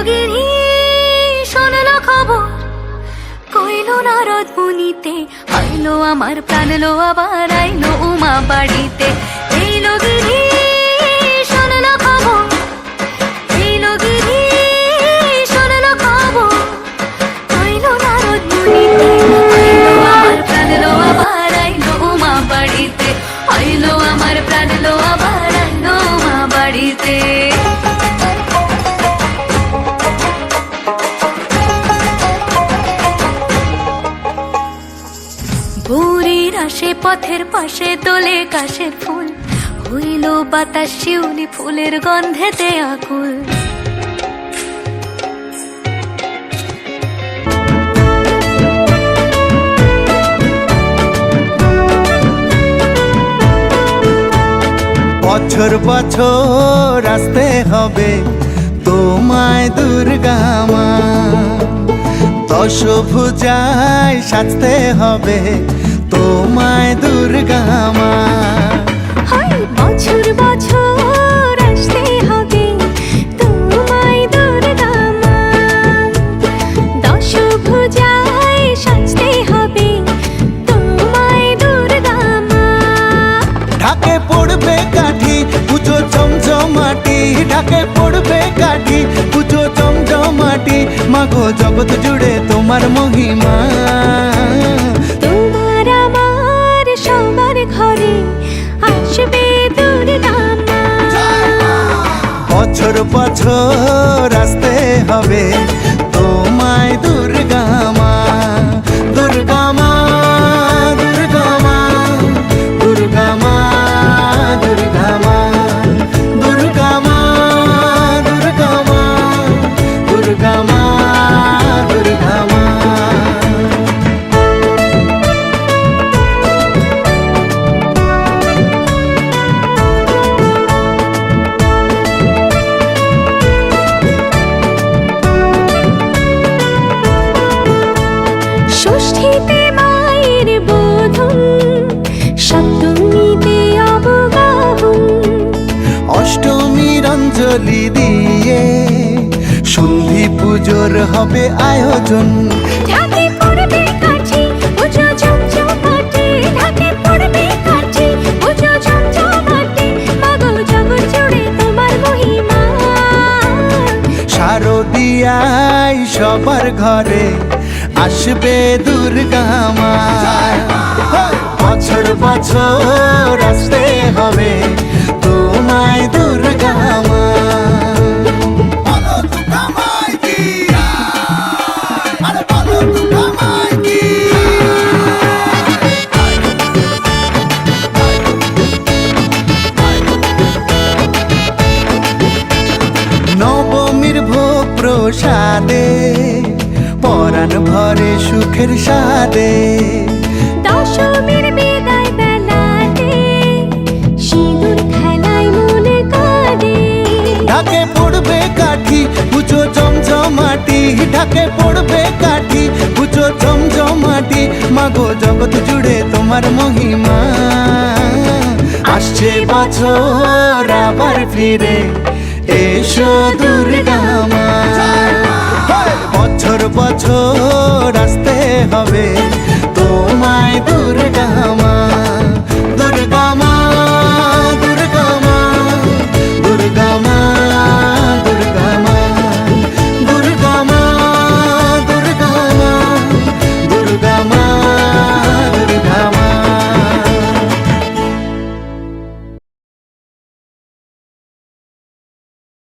গিরি শোনলো খবর, কইলো নারদ মুনিতে, আইলো আমার প্রাণ লো আবার আইলো উমা বাড়িতে। এইলো গিরি শোনলো খবর, এইলো গিরি শোনলো খবর, কইলো নারদ মুনিতে, আইলো আমার প্রাণ লো আবার আইলো উমা বাড়িতে, আইলো আমার প্রাণ লো আবার আইলো উমা বাড়িতে। ভোরের আসে পথের পাশে তোলে কাশের ফুল, হইল বাতাস শিউলি ফুলের গন্ধেতে আকুল। বছর বছর আসতে হবে তোমায় দুর্গা মা, দশভুজায় সাজতে হবে তোমায় দুর্গা মা। বছর বছর আসতে হবে তোমায় দুর্গা মা, দশভুজায় সাজতে হবে তোমায় দুর্গা মা। ঢাকে পড়বে কাঠি পুজো জমজমাটি, ঢাকে পড়বে কাঠি পুজো জমজমাটি, মাগো জগৎ জুড়ে তোমার মহিমা। তোমার আমার সবার ঘরে আসবে দুর্গা মা। বছর বছর আসতে হবে তোমায় দুর্গা মা, দুর্গা মা, দুর্গা মা, দুর্গা মা, দুর্গা মা, দুর্গা মা, দুর্গা মা, দুর্গা মা, দুর্গা মা। ষষ্ঠীতে মায়ের বোধন, সপ্তমীতে অবগাহন, অষ্টমীর অঞ্জলি দিয়ে সন্ধি পুজোর হবে আয়োজন। ঢাকে পড়বে কাঠি পুজো জমজমাটি, ঢাকে পড়বে কাঠি পুজো জমজমাটি, মাগো জগৎ জুড়ে তোমার মহিমা। শারদিয়ায় সবার ঘরে আসবে দুর্গা মা, বছর বছর আসতে হবে তোমায় দুর্গা মা। নবমীর ভোগ প্রসাদে পরাণ ভরে সুখের সাদে, দশমীর বিদায় বেলাতে সিঁদুর খেলায় মনে কাঁদে। ঢাকে পড়বে কাঠি পুজো জমজমাটি, ঢাকে পড়বে কাঠি পুজো জমজমাটি, মাগো জগৎ জুড়ে তোমার মহিমা। আসছে বছর আবার ফিরে এসো দুর্গা মা, বছর বছর আসতে হবে